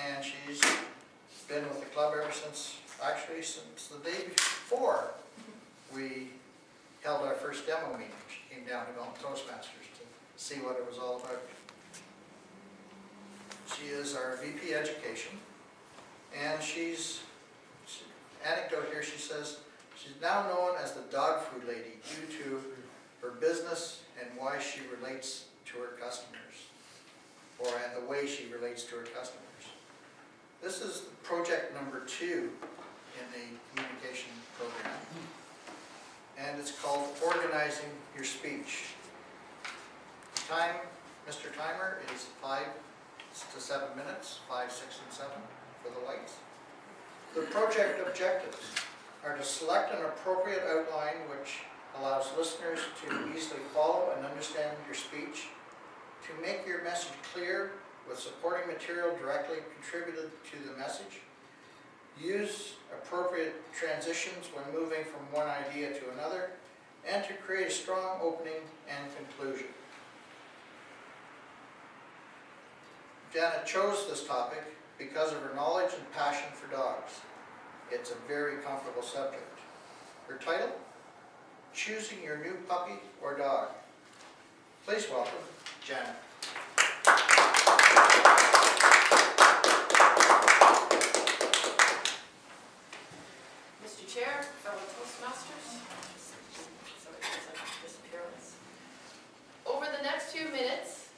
and she's been with the club ever since, actually since the day before we held our first demo meeting. She came down to Toastmasters to see what it was all about. She is our VP Education, and anecdote here, she says, she's now known as the dog food lady due to her business and why she relates to her customers, and the way she relates to her customers. This is project number 2 in the communication program, and it's called Organizing Your Speech. Time, Mr. Timer, is 5 to 7 minutes, 5, 6, and 7 for the lights. The project objectives are to select an appropriate outline which allows listeners to easily follow and understand your speech, to make your message clear with supporting material directly contributed to the message, use appropriate transitions when moving from one idea to another, and to create a strong opening and conclusion. Janet chose this topic because of her knowledge and passion for dogs. It's a very comfortable subject. Her title, Choosing Your New Puppy or Dog. Please welcome Janet. Mr. Chair, fellow Toastmasters, sorry for some disappearance. Over the next few minutes,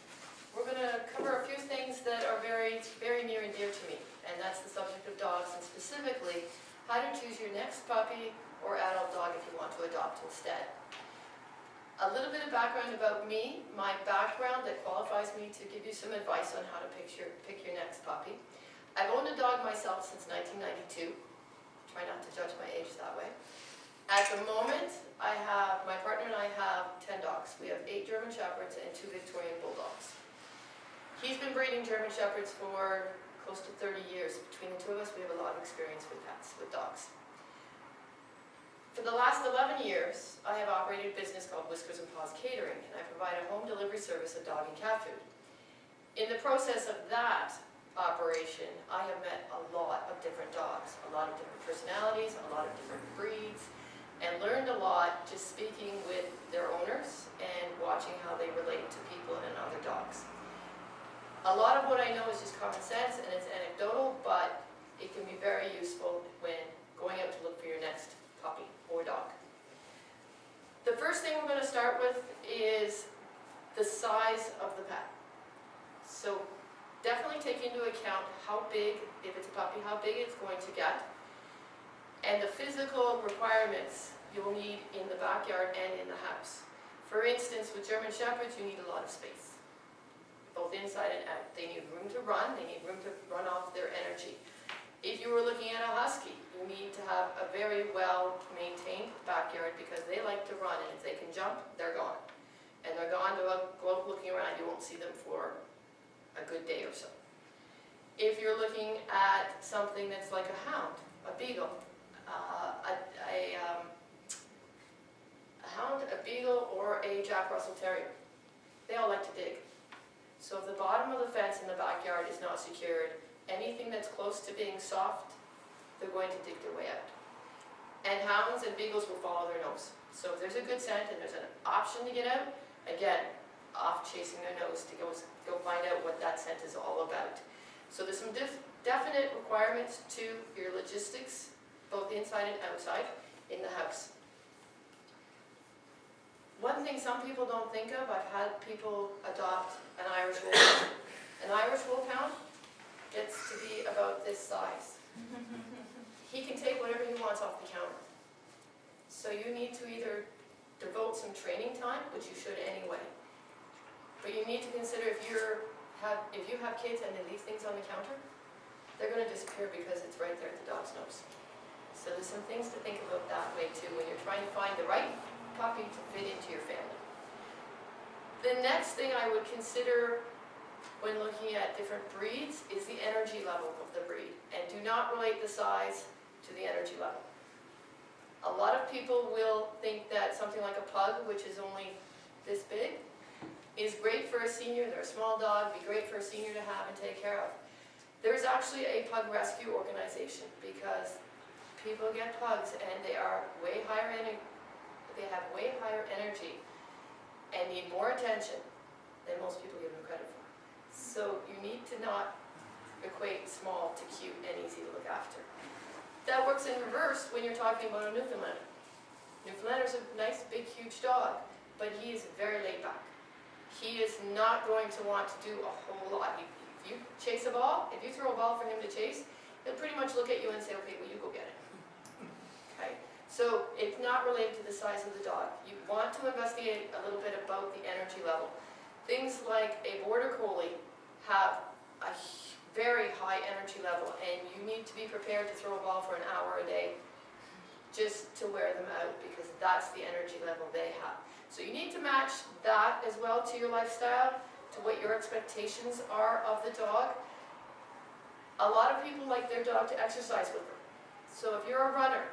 we're going to cover a few things that are very, very near and dear to me, and that's the subject of dogs, and specifically how to choose your next puppy or adult dog if you want to adopt instead. A little bit of background about me, my background that qualifies me to give you some advice on how to pick your next puppy. I've owned a dog myself since 1992. Try not to judge my age that way. At the moment, my partner and I have 10 dogs. We have 8 German Shepherds and 2 Victorian Bulldogs. He's been breeding German Shepherds for close to 30 years. Between the two of us, we have a lot of experience with pets, with dogs. For the last 11 years, I have operated a business called Whiskers and Paws Catering, and I provide a home delivery service of dog and cat food. In the process of that operation, I have met a lot of different dogs, a lot of different personalities, a lot of different breeds, and learned a lot just speaking with their owners and watching how they relate to people and other dogs. A lot of what I know is just common sense and it's anecdotal, but it can be very useful when going out to look for your next puppy or dog. The first thing we're going to start with is the size of the pet. So definitely take into account how big, if it's a puppy, how big it's going to get, and the physical requirements you will need in the backyard and in the house. For instance, with German Shepherds, you need a lot of space, both inside and out. They need room to run, they need room to run off their energy. If you were looking at a Husky, you need to have a very well maintained backyard because they like to run, and if they can jump, they're gone. And they're gone to go out looking around, you won't see them for a good day or so. If you're looking at something that's like a hound, a beagle, a beagle, or a Jack Russell Terrier, they all like to dig. So if the bottom of the fence in the backyard is not secured, anything that's close to being soft, they're going to dig their way out. And hounds and beagles will follow their nose. So if there's a good scent and there's an option to get out, again, off chasing their nose to go find out what that scent is all about. So there's some definite requirements to your logistics, both inside and outside, in the house. One thing some people don't think of, I've had people adopt an Irish Wolfhound. An Irish Wolfhound gets to be about this size. He can take whatever he wants off the counter. So you need to either devote some training time, which you should anyway, but you need to consider if you have kids and they leave things on the counter, they're going to disappear because it's right there at the dog's nose. So there's some things to think about that way too when you're trying to find the right puppy to fit into your family. The next thing I would consider when looking at different breeds is the energy level of the breed, and do not relate the size to the energy level. A lot of people will think that something like a pug, which is only this big, is great for a senior. They're a small dog, be great for a senior to have and take care of. There's actually a pug rescue organization because people get pugs and they are way higher they have way higher energy and need more attention than most people give them credit for. So you need to not equate small to cute and easy to look after. That works in reverse when you're talking about a Newfoundlander. Newfoundlander's a nice, big, huge dog, but he is very laid back. He is not going to want to do a whole lot. If you chase a ball, if you throw a ball for him to chase, he'll pretty much look at you and say, okay, well, you go get it. Okay? So it's not related to the size of the dog. You want to investigate a little bit about the energy level. Things like a border collie have a very high energy level, and you need to be prepared to throw a ball for an hour a day just to wear them out, because that's the energy level they have. So you need to match that as well to your lifestyle, to what your expectations are of the dog. A lot of people like their dog to exercise with them. So if you're a runner,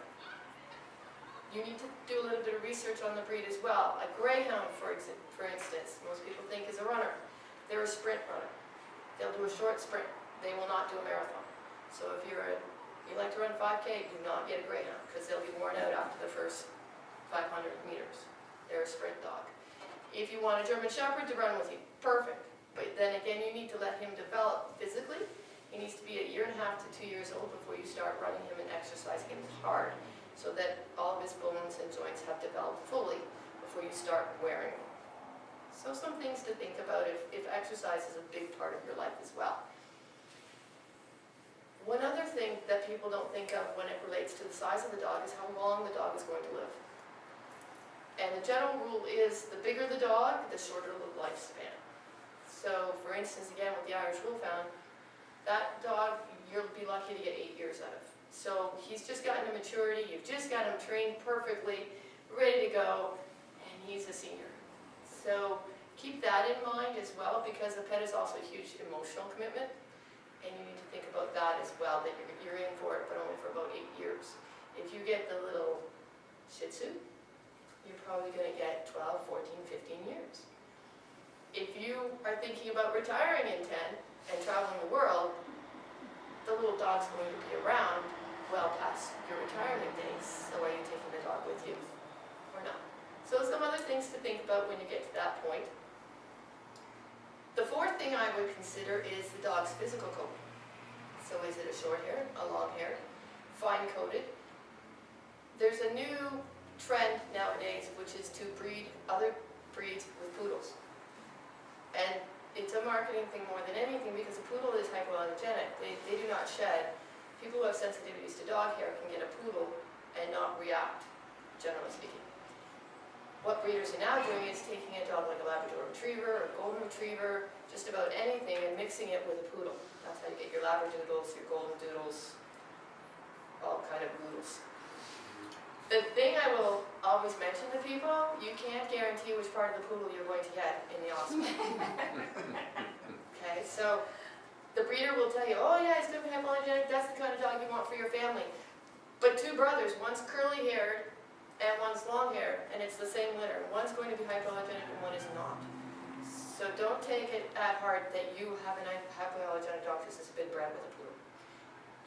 you need to do a little bit of research on the breed as well. A greyhound, for instance, most people think is a runner. They're a sprint runner. They'll do a short sprint. They will not do a marathon. So if you like to run 5K, do not get a greyhound, because they'll be worn out after the first 500 meters. They're a sprint dog. If you want a German Shepherd to run with you, perfect. But then again, you need to let him develop physically. He needs to be 1.5 to 2 years old before you start running him and exercising him hard, so that all of his bones and joints have developed fully before you start wearing him. So some things to think about if exercise is a big part of your life as well. One other thing that people don't think of when it relates to the size of the dog is how long the dog is going to live. And the general rule is the bigger the dog, the shorter the lifespan. So for instance, again with the Irish Wolfhound, that dog you'll be lucky to get 8 years out of. So he's just gotten to maturity, you've just got him trained perfectly, ready to go, and he's a senior. So keep that in mind as well, because a pet is also a huge emotional commitment. And you need to think about that as well, that you're in for it, but only for about 8 years. If you get the little Shih Tzu, you're probably going to get 12, 14, 15 years. If you are thinking about retiring in 10 and traveling the world, the little dog's going to be around well past your retirement days. So are you taking the dog with you or not? So some other things to think about when you get to that point. The fourth thing I would consider is the dog's physical coat. So is it a short hair, a long hair, fine coated? There's a new trend nowadays, which is to breed other breeds with poodles. And it's a marketing thing more than anything, because a poodle is hypoallergenic. They do not shed. People who have sensitivities to dog hair can get a poodle and not react, generally speaking. What breeders are now doing is taking a dog like a Labrador Retriever or a Golden Retriever, just about anything, and mixing it with a poodle. That's how you get your Labradoodles, your Golden Doodles, all kind of poodles. The thing I will always mention to people, you can't guarantee which part of the poodle you're going to get in the offspring. Okay, so the breeder will tell you, oh yeah, it's going to be hypoallergenic, that's the kind of dog you want for your family. But two brothers, one's curly haired and one's long haired, and it's the same litter. One's going to be hypoallergenic and one is not. So don't take it at heart that you have a hypoallergenic dog because it's been bred with a poodle.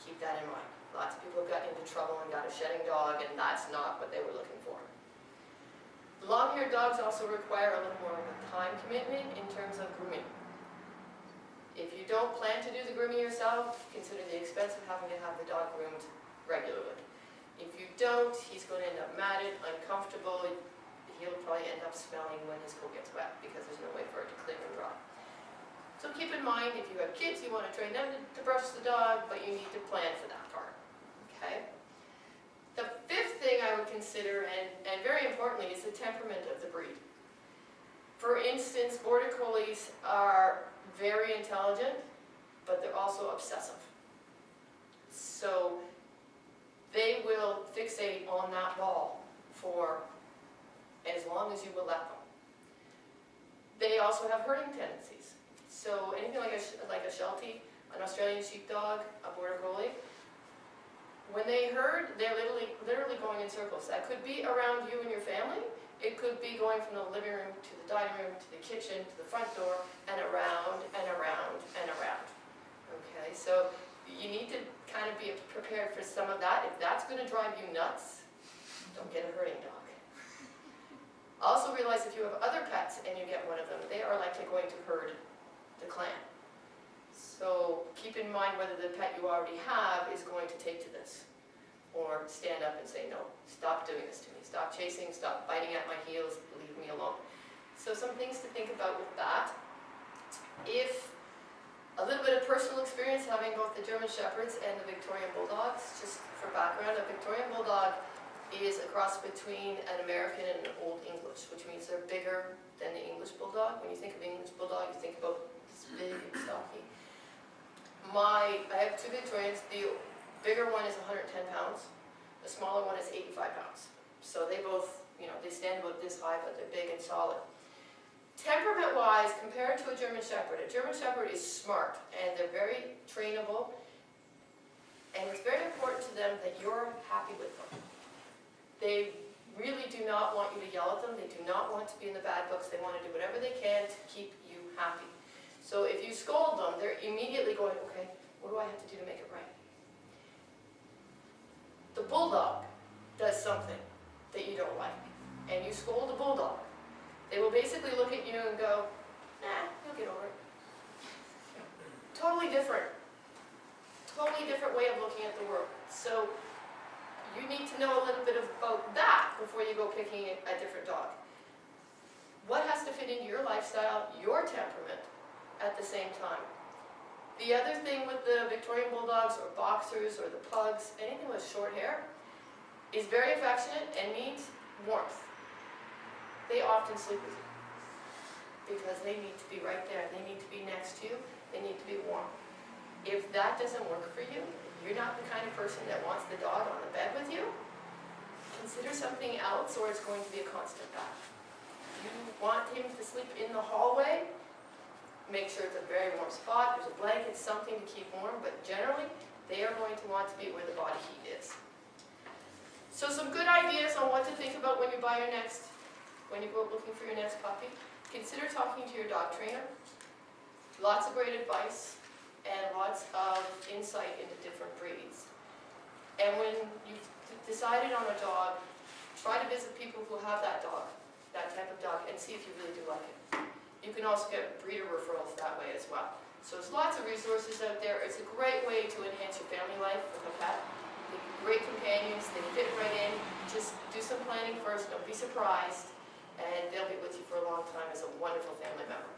Keep that in mind. Lots of people have gotten into trouble and got a shedding dog, and that's not what they were looking for. Long-haired dogs also require a little more of a time commitment in terms of grooming. If you don't plan to do the grooming yourself, consider the expense of having to have the dog groomed regularly. If you don't, he's going to end up matted, uncomfortable. He'll probably end up smelling when his coat gets wet, because there's no way for it to clean and dry. So keep in mind, if you have kids, you want to train them to brush the dog, but you need to plan for that part. Okay? The fifth thing I would consider, and very importantly, is the temperament of the breed. For instance, Border Collies are very intelligent, but they're also obsessive. So they will fixate on that ball for as long as you will let them. They also have herding tendencies. So anything like a Sheltie, an Australian sheepdog, a Border Collie, when they herd, they're literally going in circles. That could be around you and your family. It could be going from the living room to the dining room to the kitchen to the front door and around and around and around. Okay, Okay, so you need to kind of be prepared for some of that. If that's going to drive you nuts, don't get a herding dog. Also realize if you have other pets and you get one of them, they are likely going to herd the clan. So keep in mind whether the pet you already have is going to take to this. Or stand up and say, no, stop doing this to me. Stop chasing, stop biting at my heels, leave me alone. So some things to think about with that. If a little bit of personal experience having both the German Shepherds and the Victorian Bulldogs, just for background, a Victorian Bulldog is a cross between an American and an Old English, which means they're bigger than the English Bulldog. When you think of English Bulldog, you think about this big and stocky. I have two Victorians. The bigger one is 110 pounds. The smaller one is 85 pounds. So they both, they stand about this high, but they're big and solid. Temperament-wise, compared to a German Shepherd is smart, and they're very trainable, and it's very important to them that you're happy with them. They really do not want you to yell at them. They do not want to be in the bad books. They want to do whatever they can to keep you happy. So if you scold them, they're immediately going, okay, what do I have to do to make it right? The Bulldog does something that you don't like, and you scold the Bulldog. They will basically look at you and go, nah, you'll get over it. Totally different way of looking at the world. So you need to know a little bit about that before you go picking a different dog. What has to fit into your lifestyle, your temperament, at the same time? The other thing with the Victorian Bulldogs or Boxers or the Pugs, anything with short hair, is very affectionate and needs warmth. They often sleep with you because they need to be right there. They need to be next to you. They need to be warm. If that doesn't work for you, if you're not the kind of person that wants the dog on the bed with you, consider something else, or it's going to be a constant battle. You want him to sleep in the hallway, make sure it's a very warm spot, there's a blanket, something to keep warm, but generally, they are going to want to be where the body heat is. So some good ideas on what to think about when you when you go looking for your next puppy. Consider talking to your dog trainer. Lots of great advice and lots of insight into different breeds. And when you've decided on a dog, try to visit people who have that dog, that type of dog, and see if you really do like it. You can also get breeder referrals that way as well. So there's lots of resources out there. It's a great way to enhance your family life with a pet. They're great companions, they fit right in. Just do some planning first, don't be surprised, and they'll be with you for a long time as a wonderful family member.